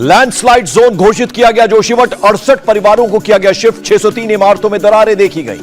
Landslide zone घोषित किया गया जोशीमठ, 68 परिवारों को किया गया शिफ्ट, 603 इमारतों में दरारें देखी गई।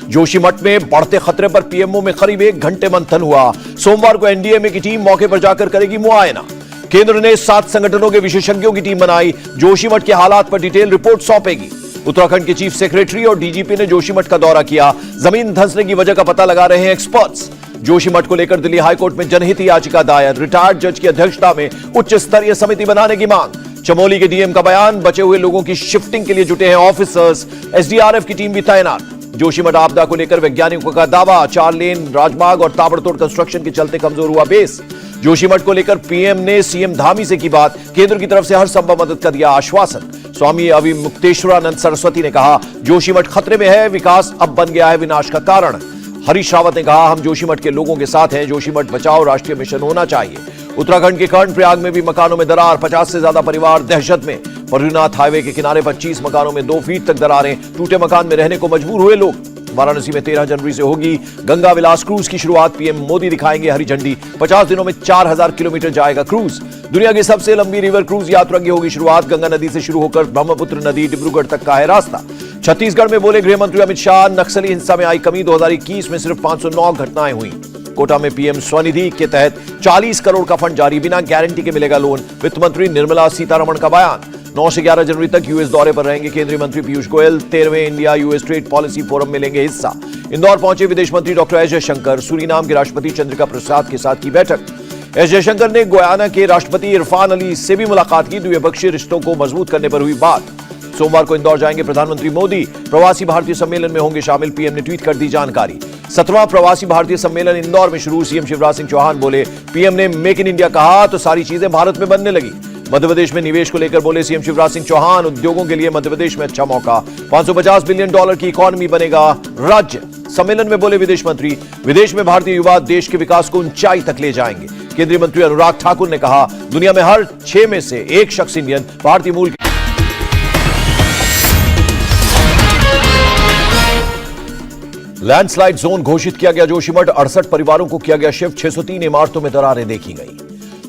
जोशीमठ में बढ़ते खतरे पर पीएमओ में करीब 1 घंटे मंथन हुआ। सोमवार को एनडीएमए की टीम मौके पर जाकर करेगी मुआयना। केंद्र ने 7 संगठनों के विशेषज्ञों की टीम बनाई, जोशीमठ के हालात पर डिटेल रिपोर्ट सौंपेगी। उत्तराखंड के चीफ सेक्रेटरी और डीजीपी ने जोशीमठ का दौरा किया, जमीन धंसने की वजह का पता लगा रहे हैं एक्सपर्ट्स। जोशीमठ को लेकर दिल्ली हाईकोर्ट में जनहित याचिका दायर, रिटायर्ड जज की अध्यक्षता में उच्च स्तरीय समिति बनाने की मांग। चमोली के डीएम का बयान, बचे हुए लोगों की शिफ्टिंग के लिए जुटे हैं ऑफिसर्स, एसडीआरएफ की टीम भी तैनात। जोशीमठ आपदा को लेकर वैज्ञानिकों का दावा, 4 लेन राजमार्ग और ताबड़तोड़ कंस्ट्रक्शन के चलते कमजोर हुआ बेस। जोशीमठ को लेकर पीएम ने सीएम धामी से की बात, केंद्र की तरफ से हर संभव मदद का दिया आश्वासन। स्वामी अविमुक्तेश्वरानंद सरस्वती ने कहा, जोशीमठ खतरे में है, विकास अब बन गया है विनाश का कारण। हरीश रावत ने कहा, हम जोशीमठ के लोगों के साथ हैं, जोशीमठ बचाओ राष्ट्रीय मिशन होना चाहिए। उत्तराखंड के कर्णप्रयाग में भी मकानों में दरार, 50 से ज्यादा परिवार दहशत में। बद्रीनाथ हाईवे के किनारे 25 मकानों में 2 फीट तक दरारें, टूटे मकान में रहने को मजबूर हुए लोग। वाराणसी में 13 जनवरी से होगी गंगा विलास क्रूज की शुरुआत, पीएम मोदी दिखाएंगे हरी झंडी। 50 दिनों में 4000 किलोमीटर जाएगा क्रूज। दुनिया की सबसे लंबी रिवर क्रूज यात्रा की होगी शुरुआत, गंगा नदी से शुरू होकर ब्रह्मपुत्र नदी डिब्रूगढ़ तक का है रास्ता। छत्तीसगढ़ में बोले गृह मंत्री अमित शाह, नक्सली हिंसा में आई कमी, 2021 में सिर्फ 509 घटनाएं हुई। कोटा में पीएम स्वनिधि के तहत 40 करोड़ का फंड जारी, बिना गारंटी के मिलेगा लोन। वित्त मंत्री निर्मला सीतारमण का बयान। 9 से 11 जनवरी तक यूएस दौरे पर रहेंगे केंद्रीय मंत्री पीयूष गोयल, 13वें India US trade policy forum में लेंगे हिस्सा। इंदौर पहुंचे विदेश मंत्री डॉक्टर एस जयशंकर, सूरीनाम के राष्ट्रपति चंद्रिका प्रसाद के साथ की बैठक। एस जयशंकर ने गुयाना के राष्ट्रपति इरफान अली से भी मुलाकात की, द्विपक्षीय रिश्तों को मजबूत करने पर हुई बात। सोमवार को इंदौर जाएंगे प्रधानमंत्री मोदी, प्रवासी भारतीय सम्मेलन में होंगे शामिल, पीएम ने ट्वीट कर दी जानकारी। 7वां प्रवासी भारतीय सम्मेलन इंदौर में शुरू, सीएम शिवराज सिंह चौहान बोले, पीएम ने मेक इन इंडिया कहा तो सारी चीजें भारत में बनने लगी। मध्य प्रदेश में निवेश को लेकर बोले सीएम शिवराज सिंह चौहान, उद्योगों के लिए मध्य प्रदेश में अच्छा मौका, $550 बिलियन की इकोनॉमी बनेगा राज्य। सम्मेलन में बोले विदेश मंत्री, विदेश में भारतीय युवा देश के विकास को ऊंचाई तक ले जाएंगे। केंद्रीय मंत्री अनुराग ठाकुर ने कहा, दुनिया में हर 6 में से 1 शख्स इंडियन भारतीय मूल। लैंडस्लाइड जोन घोषित किया गया जोशीमठ, 68 परिवारों को किया गया शिफ्ट, 603 इमारतों में दरारें देखी गई।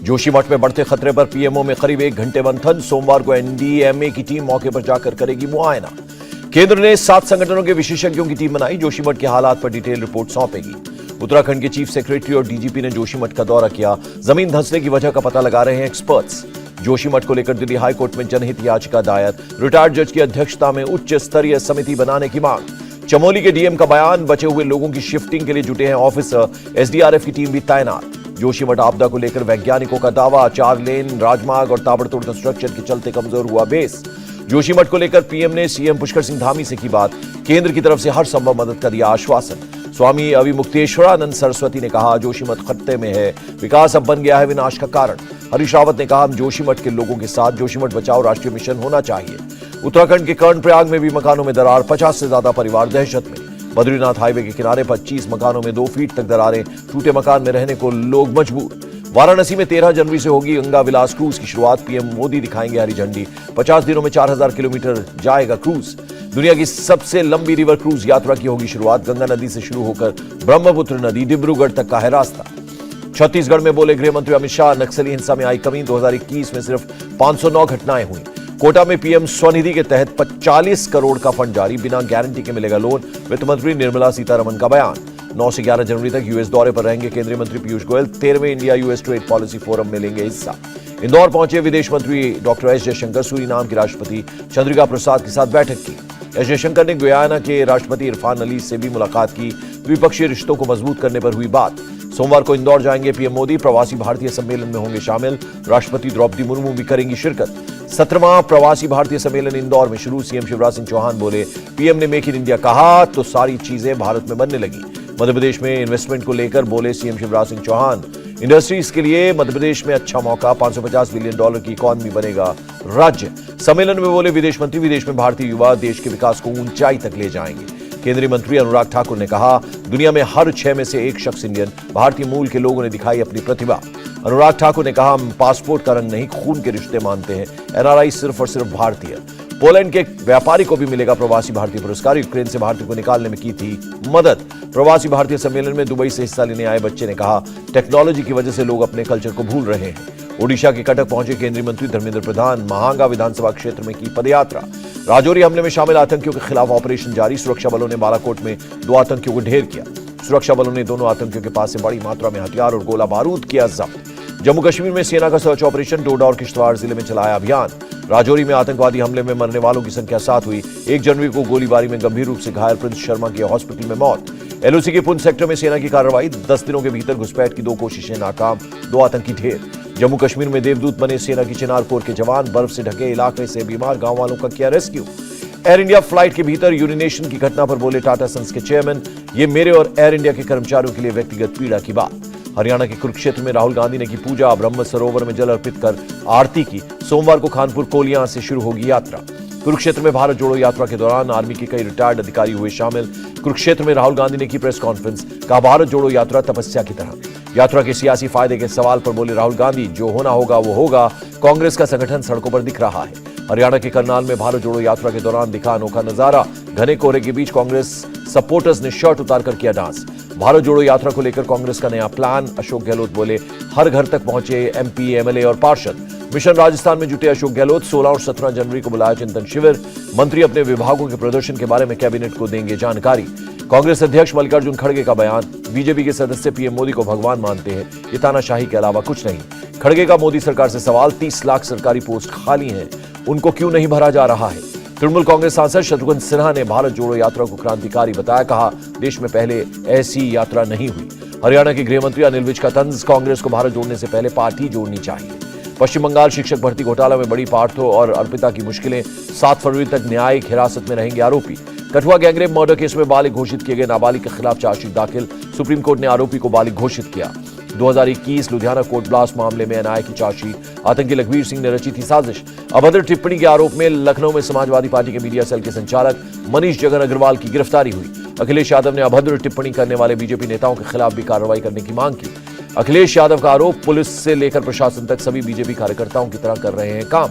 जोशीमठ में बढ़ते खतरे पर पीएमओ में करीब 1 घंटे मंथन, सोमवार को एनडीएमए की टीम मौके पर जाकर करेगी मुआयना। केंद्र ने 7 संगठनों के विशेषज्ञों की टीम बनाई, जोशीमठ के हालात पर डिटेल रिपोर्ट सौंपेगी। उत्तराखंड के चीफ सेक्रेटरी और डीजीपी ने जोशीमठ का दौरा किया, जमीन धंसने की वजह का पता लगा रहे हैं एक्सपर्ट्स। जोशीमठ को लेकर दिल्ली हाईकोर्ट में जनहित याचिका दायर, रिटायर्ड जज की अध्यक्षता में उच्च स्तरीय समिति बनाने की मांग। चमोली के डीएम का बयान, बचे हुए लोगों की शिफ्टिंग के लिए जुटे हैं ऑफिसर, एसडीआरएफ की टीम भी तैनात। जोशीमठ आपदा को लेकर वैज्ञानिकों का दावा, 4 लेन राजमार्ग और ताबड़तोड़ कंस्ट्रक्शन के चलते कमजोर हुआ बेस। जोशीमठ को लेकर पीएम ने सीएम पुष्कर सिंह धामी से की बात, केंद्र की तरफ से हर संभव मदद का दिया आश्वासन। स्वामी अविमुक्तेश्वरानंद सरस्वती ने कहा, जोशीमठ खतरे में है, विकास अब बन गया है विनाश का कारण। हरीश रावत ने कहा, हम जोशीमठ के लोगों के साथ, जोशीमठ बचाओ राष्ट्रीय मिशन होना चाहिए। उत्तराखंड के कर्णप्रयाग में भी मकानों में दरार, 50 से ज्यादा परिवार दहशत में। बद्रीनाथ हाईवे के किनारे 25 मकानों में 2 फीट तक दरारें, टूटे मकान में रहने को लोग मजबूर। वाराणसी में 13 जनवरी से होगी गंगा विलास क्रूज की शुरुआत, पीएम मोदी दिखाएंगे हरी झंडी। 50 दिनों में 4000 किलोमीटर जाएगा क्रूज। दुनिया की सबसे लंबी रिवर क्रूज यात्रा की होगी शुरुआत, गंगा नदी से शुरू होकर ब्रह्मपुत्र नदी डिब्रूगढ़ तक का है रास्ता। छत्तीसगढ़ में बोले गृह मंत्री अमित शाह, नक्सली हिंसा में आई कमी, 2021 में सिर्फ 509 घटनाएं हुई। कोटा में पीएम स्वनिधि के तहत 40 करोड़ का फंड जारी, बिना गारंटी के मिलेगा लोन। वित्त मंत्री निर्मला सीतारमण का बयान। 9 से 11 जनवरी तक यूएस दौरे पर रहेंगे केंद्रीय मंत्री पीयूष गोयल, 13वें India US trade policy forum में लेंगे हिस्सा। इंदौर पहुंचे विदेश मंत्री डॉक्टर एस जयशंकर, सूरीनाम के राष्ट्रपति चंद्रिका प्रसाद के साथ बैठक की। एस जयशंकर ने गुयाना के राष्ट्रपति इरफान अली से भी मुलाकात की, द्विपक्षीय रिश्तों को मजबूत करने पर हुई बात। सोमवार को इंदौर जाएंगे पीएम मोदी, प्रवासी भारतीय सम्मेलन में होंगे शामिल, राष्ट्रपति द्रौपदी मुर्मू भी करेंगी शिरकत। 17वां प्रवासी भारतीय सम्मेलन इंदौर में शुरू, सीएम शिवराज सिंह चौहान बोले, पीएम ने मेक इन इंडिया कहा तो सारी चीजें भारत में बनने लगी। मध्य प्रदेश में इन्वेस्टमेंट को लेकर बोले सीएम शिवराज सिंह चौहान, इंडस्ट्रीज के लिए मध्य प्रदेश में अच्छा मौका, $550 बिलियन की इकोनॉमी बनेगा राज्य। सम्मेलन में बोले विदेश मंत्री, विदेश में भारतीय युवा देश के विकास को ऊंचाई तक ले जाएंगे। केंद्रीय मंत्री अनुराग ठाकुर ने कहा, दुनिया में हर 6 में से 1 शख्स इंडियन भारतीय मूल के लोगों ने दिखाई अपनी प्रतिभा। अनुराग ठाकुर ने कहा, हम पासपोर्ट का रंग नहीं, खून के रिश्ते मानते हैं, एनआरआई सिर्फ और सिर्फ भारतीय। पोलैंड के व्यापारी को भी मिलेगा प्रवासी भारतीय पुरस्कार, यूक्रेन से भारतीय को निकालने में की थी मदद। प्रवासी भारतीय सम्मेलन में दुबई से हिस्सा लेने आए बच्चे ने कहा, टेक्नोलॉजी की वजह से लोग अपने कल्चर को भूल रहे हैं। ओडिशा के कटक पहुंचे केंद्रीय मंत्री धर्मेंद्र प्रधान। महांगा विधानसभा क्षेत्र में की पदयात्रा। राजौरी हमले में शामिल आतंकियों के खिलाफ ऑपरेशन जारी। सुरक्षा बलों ने बालाकोट में 2 आतंकियों को ढेर किया। सुरक्षा बलों ने दोनों आतंकियों के पास से बड़ी मात्रा में हथियार और गोला बारूद किया जब्त। जम्मू कश्मीर में सेना का सर्च ऑपरेशन। डोडा और किश्तवाड़ जिले में चलाया अभियान। राजौरी में आतंकवादी हमले में मरने वालों की संख्या 7 हुई। 1 जनवरी को गोलीबारी में गंभीर रूप से घायल प्रिंस शर्मा की हॉस्पिटल में मौत। एलओसी के पुंछ सेक्टर में सेना की कार्रवाई। 10 दिनों के भीतर घुसपैठ की 2 कोशिशें नाकाम। 2 आतंकी ढेर। जम्मू कश्मीर में देवदूत बने सेना की चिनार कोर के जवान। बर्फ से ढके इलाके से बीमार गांव वालों का किया रेस्क्यू। एयर इंडिया फ्लाइट के भीतर यूरिनेशन की घटना पर बोले टाटा सन्स के चेयरमैन, ये मेरे और एयर इंडिया के कर्मचारियों के लिए व्यक्तिगत पीड़ा की बात। हरियाणा के कुरुक्षेत्र में राहुल गांधी ने की पूजा। ब्रह्म सरोवर में जल अर्पित कर आरती की। सोमवार को खानपुर कोलियां से शुरू होगी यात्रा। कुरुक्षेत्र में भारत जोड़ो यात्रा के दौरान आर्मी के कई रिटायर्ड अधिकारी हुए शामिल। कुरुक्षेत्र में राहुल गांधी ने की प्रेस कॉन्फ्रेंस। कहा, भारत जोड़ो यात्रा तपस्या की तरह। यात्रा के सियासी फायदे के सवाल पर बोले राहुल गांधी, जो होना होगा वो होगा। कांग्रेस का संगठन सड़कों पर दिख रहा है। हरियाणा के करनाल में भारत जोड़ो यात्रा के दौरान दिखा अनोखा नजारा। घने कोहरे के बीच कांग्रेस सपोर्टर्स ने शर्ट उतारकर किया डांस। भारत जोड़ो यात्रा को लेकर कांग्रेस का नया प्लान। अशोक गहलोत बोले, हर घर तक पहुंचे एमपी, एमएलए और पार्षद। मिशन राजस्थान में जुटे अशोक गहलोत। 16 और 17 जनवरी को बुलाया चिंतन शिविर। मंत्री अपने विभागों के प्रदर्शन के बारे में कैबिनेट को देंगे जानकारी। कांग्रेस अध्यक्ष मल्लिकार्जुन खड़गे का बयान। बीजेपी के सदस्य पीएम मोदी को भगवान मानते हैं, ये तानाशाही के अलावा कुछ नहीं। खड़गे का मोदी सरकार से सवाल। 30 लाख सरकारी पोस्ट खाली हैं, उनको क्यों नहीं भरा जा रहा है। तृणमूल कांग्रेस सांसद शत्रुघ्न सिन्हा ने भारत जोड़ो यात्रा को क्रांतिकारी बताया। कहा, देश में पहले ऐसी यात्रा नहीं हुई। हरियाणा के गृह मंत्री अनिल विज का तंज। कांग्रेस को भारत जोड़ने से पहले पार्टी जोड़नी चाहिए। पश्चिम बंगाल शिक्षक भर्ती घोटाला में बड़ी पार्थो और अर्पिता की मुश्किलें। 7 फरवरी तक न्यायिक हिरासत में रहेंगे आरोपी। कठुआ गैंगरेप मर्डर केस में बालिग घोषित किए गए नाबालिग के खिलाफ चार्जशीट दाखिल। सुप्रीम कोर्ट ने आरोपी को बालिग घोषित किया। 2021 लुधियाना कोर्ट ब्लास्ट मामले में एनआईए की चार्जशीट। आतंकी लखबीर सिंह ने रची थी साजिश। अभद्र टिप्पणी के आरोप में लखनऊ में समाजवादी पार्टी के मीडिया सेल के संचालक मनीष जगन अग्रवाल की गिरफ्तारी हुई। अखिलेश यादव ने अभद्र टिप्पणी करने वाले बीजेपी नेताओं के खिलाफ भी कार्रवाई करने की मांग की। अखिलेश यादव का आरोप, पुलिस से लेकर प्रशासन तक सभी बीजेपी कार्यकर्ताओं की तरह कर रहे हैं काम।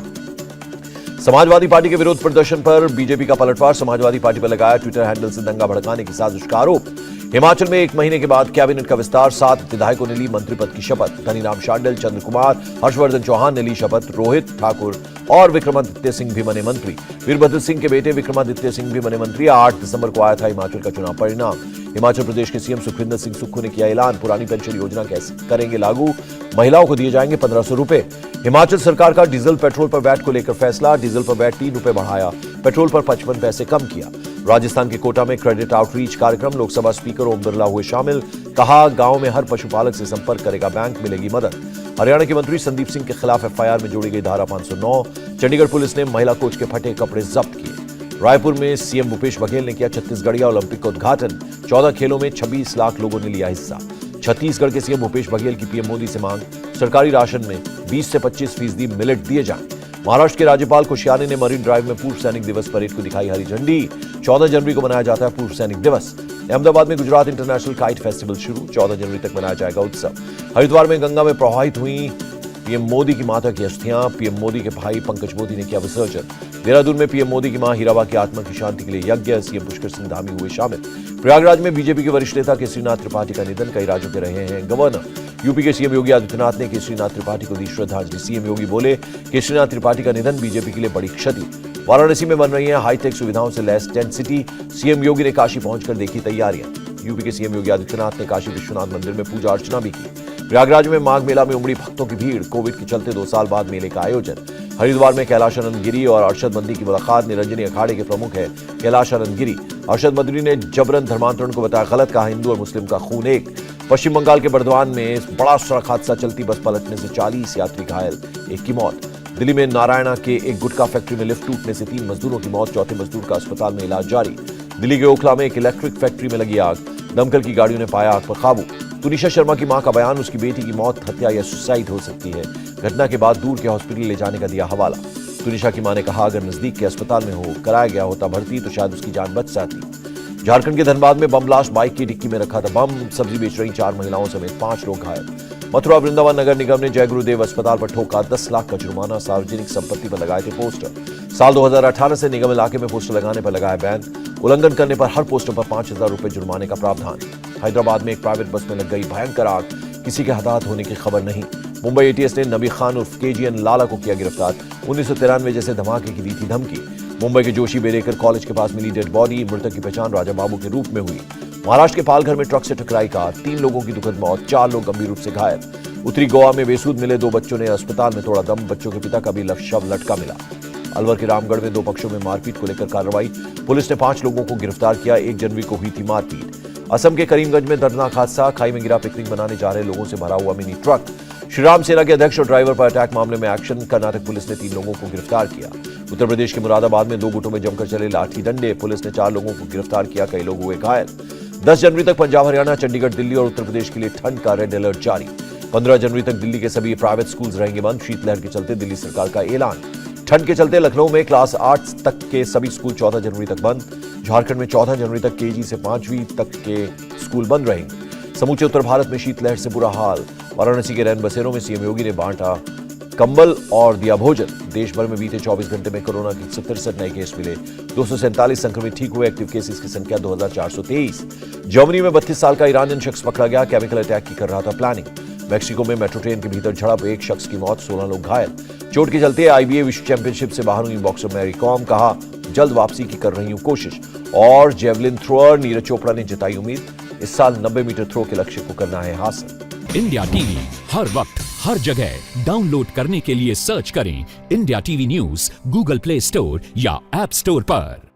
समाजवादी पार्टी के विरोध प्रदर्शन पर बीजेपी का पलटवार। समाजवादी पार्टी पर लगाया ट्विटर हैंडल से दंगा भड़काने की साजिश का आरोप। हिमाचल में 1 महीने के बाद कैबिनेट का विस्तार। 7 विधायकों ने ली मंत्री पद की शपथ। धनीराम शांडिल, चंद्र कुमार, हर्षवर्धन चौहान ने ली शपथ। रोहित ठाकुर और विक्रमादित्य सिंह भी बने मंत्री। वीरभद्र सिंह के बेटे विक्रमादित्य सिंह भी बने मंत्री। 8 दिसंबर को आया था हिमाचल का चुनाव परिणाम। हिमाचल प्रदेश के सीएम सुखविंदर सिंह सुक्खू ने किया ऐलान। पुरानी पेंशन योजना कैसे करेंगे लागू। महिलाओं को दिए जाएंगे 1500 रुपए। हिमाचल सरकार का डीजल पेट्रोल पर वैट को लेकर फैसला। डीजल पर वैट 3 रुपए बढ़ाया, पेट्रोल पर 55 पैसे कम किया। राजस्थान के कोटा में क्रेडिट आउटरीच कार्यक्रम। लोकसभा स्पीकर ओम बिरला हुए शामिल। कहा, गांव में हर पशुपालक से संपर्क करेगा बैंक, मिलेगी मदद। हरियाणा के मंत्री संदीप सिंह के खिलाफ एफआईआर में जोड़ी गई धारा 509। चंडीगढ़ पुलिस ने महिला कोच के फटे कपड़े जब्त किए। रायपुर में सीएम भूपेश बघेल ने किया छत्तीसगढ़िया ओलंपिक का उद्घाटन। 14 खेलों में 26 लाख लोगों ने लिया हिस्सा। छत्तीसगढ़ के सीएम भूपेश बघेल की पीएम मोदी से मांग। सरकारी राशन में 20 से 25% मिलेट दिए जाएं। महाराष्ट्र के राज्यपाल कोश्यारी ने मरीन ड्राइव में पूर्व सैनिक दिवस परेड को दिखाई हरी झंडी। 14 जनवरी को मनाया जाता है पूर्व सैनिक दिवस। अहमदाबाद में गुजरात इंटरनेशनल काइट फेस्टिवल शुरू। 14 जनवरी तक मनाया जाएगा उत्सव। हरिद्वार में गंगा में प्रवाहित हुई पीएम मोदी की माता की अस्थियां। पीएम मोदी के भाई पंकज मोदी ने किया विसर्जन। देहरादून में पीएम मोदी की मां हीराबा की आत्मा की शांति के लिए यज्ञ। सीएम पुष्कर सिंह धामी हुए शामिल। प्रयागराज में बीजेपी के वरिष्ठ नेता केसरीनाथ त्रिपाठी का निधन। कई राज्यों के रहे हैं गवर्नर। यूपी के सीएम योगी आदित्यनाथ ने केसरीनाथ त्रिपाठी को दी श्रद्धांजलि। सीएम योगी बोले, केसरीनाथ त्रिपाठी का निधन बीजेपी के लिए बड़ी क्षति। वाराणसी में बन रही है हाईटेक सुविधाओं से लैस टेंट सिटी। सीएम योगी ने काशी पहुंचकर देखी तैयारियां। यूपी के सीएम योगी आदित्यनाथ ने काशी विश्वनाथ मंदिर में पूजा अर्चना भी की। प्रयागराज में माघ मेला में उमड़ी भक्तों की भीड़। कोविड के चलते 2 साल बाद मेले का आयोजन। हरिद्वार में कैलाशानंद गिरी और अरशद बद्री की मुलाकात। निरंजनी अखाड़े के प्रमुख है कैलाशानंद गिरी। अरशद बद्री ने जबरन धर्मांतरण को बताया गलत। कहा, हिंदू और मुस्लिम का खून एक। पश्चिम बंगाल के बर्दवान में बड़ा सड़क हादसा। चलती बस पलटने से 40 यात्री घायल, 1 की मौत। दिल्ली में नारायणा के एक गुटखा फैक्ट्री में लिफ्ट टूटने से 3 मजदूरों की मौत। चौथे मजदूर का अस्पताल में इलाज जारी। दिल्ली के ओखला में एक इलेक्ट्रिक फैक्ट्री में लगी आग। दमकल की गाड़ियों ने पाया आग पर काबू। तुनिशा शर्मा की मां का बयान, उसकी बेटी की मौत हत्या या सुसाइड हो सकती है। घटना के बाद दूर के हॉस्पिटल ले जाने का दिया हवाला। तुनिशा की मां ने कहा, अगर नजदीक के अस्पताल में हो कराया गया होता भर्ती तो शायद उसकी जान बच जाती। झारखंड के धनबाद में बम ब्लास्ट। बाइक की डिक्की में रखा था बम। सब्जी बेच रही 4 महिलाओं समेत 5 लोग घायल। मथुरा वृंदावन नगर निगम ने जय गुरुदेव अस्पताल पर ठोका 10 लाख का जुर्माना। सार्वजनिक संपत्ति पर लगाए थे पोस्टर। साल 2018 से निगम इलाके में पोस्टर लगाने पर लगाया बैन। उल्लंघन करने पर हर पोस्टर पर 5000 रुपए जुर्माने का प्रावधान। हैदराबाद में एक प्राइवेट बस में लग गई भयंकर आग। किसी के हताहत होने की खबर नहीं। मुंबई एटीएस ने नबी खान उर्फ केजीएन लाला को किया गिरफ्तार। 1993 जैसे धमाके की दी थी धमकी। मुंबई के जोशी बेरेकर कॉलेज के पास मिली डेड बॉडी। मृतक की पहचान राजा बाबू के रूप में हुई। महाराष्ट्र के पालघर में ट्रक से टकराई कार, 3 लोगों की दुखद मौत, 4 लोग गंभीर रूप से घायल। उत्तरी गोवा में बेसुध मिले 2 बच्चों ने अस्पताल में तोड़ा दम। बच्चों के पिता का भी शव लटका मिला। अलवर के रामगढ़ में 2 पक्षों में मारपीट को लेकर कार्रवाई। पुलिस ने 5 लोगों को गिरफ्तार किया। 1 जनवरी को हुई थी मारपीट। असम के करीमगंज में दर्दनाक हादसा, खाई में गिरा पिकनिक मनाने जा रहे लोगों से भरा हुआ मिनी ट्रक। श्रीराम सेना के अध्यक्ष और ड्राइवर पर अटैक मामले में एक्शन। कर्नाटक पुलिस ने 3 लोगों को गिरफ्तार किया। उत्तर प्रदेश के मुरादाबाद में 2 गुटों में जमकर चले लाठी डंडे। पुलिस ने 4 लोगों को गिरफ्तार किया, कई लोग हुए घायल। 10 जनवरी तक पंजाब, हरियाणा, चंडीगढ़, दिल्ली और उत्तर प्रदेश के लिए ठंड का रेड अलर्ट जारी। 15 जनवरी तक दिल्ली के सभी प्राइवेट स्कूल्स रहेंगे बंद। शीतलहर के चलते दिल्ली सरकार का ऐलान। ठंड के चलते लखनऊ में क्लास 8 तक के सभी स्कूल 14 जनवरी तक बंद। झारखंड में 14 जनवरी तक केजी से 5वीं तक के स्कूल बंद रहेंगे। समूचे उत्तर भारत में शीतलहर से बुरा हाल। वाराणसी के रैन बसेरों में सीएम योगी ने बांटा कंबल और दिया भोजन। देश भर में बीते 24 घंटे में कोरोना के 163 नए केस मिले। 247 संक्रमित ठीक हुए। एक्टिव केसेस की संख्या 2423। जर्मनी में 32 साल का ईरानियन शख्स पकड़ा गया, केमिकल अटैक की कर रहा था प्लानिंग। मैक्सिको में मेट्रो ट्रेन के भीतर झड़प, 1 शख्स की मौत, 16 लोग घायल। चोट के चलते आईबीए विश्व चैंपियनशिप से बाहर हुई बॉक्सर मैरी कॉम, कहा जल्द वापसी की कर रही हूं कोशिश। और जेवलिन थ्रोअर नीरज चोपड़ा ने जताई उम्मीद, इस साल 90 मीटर थ्रो के लक्ष्य को करना है हासिल। इंडिया टीवी हर वक्त हर जगह डाउनलोड करने के लिए सर्च करें India TV news Google play store या ऐप स्टोर पर।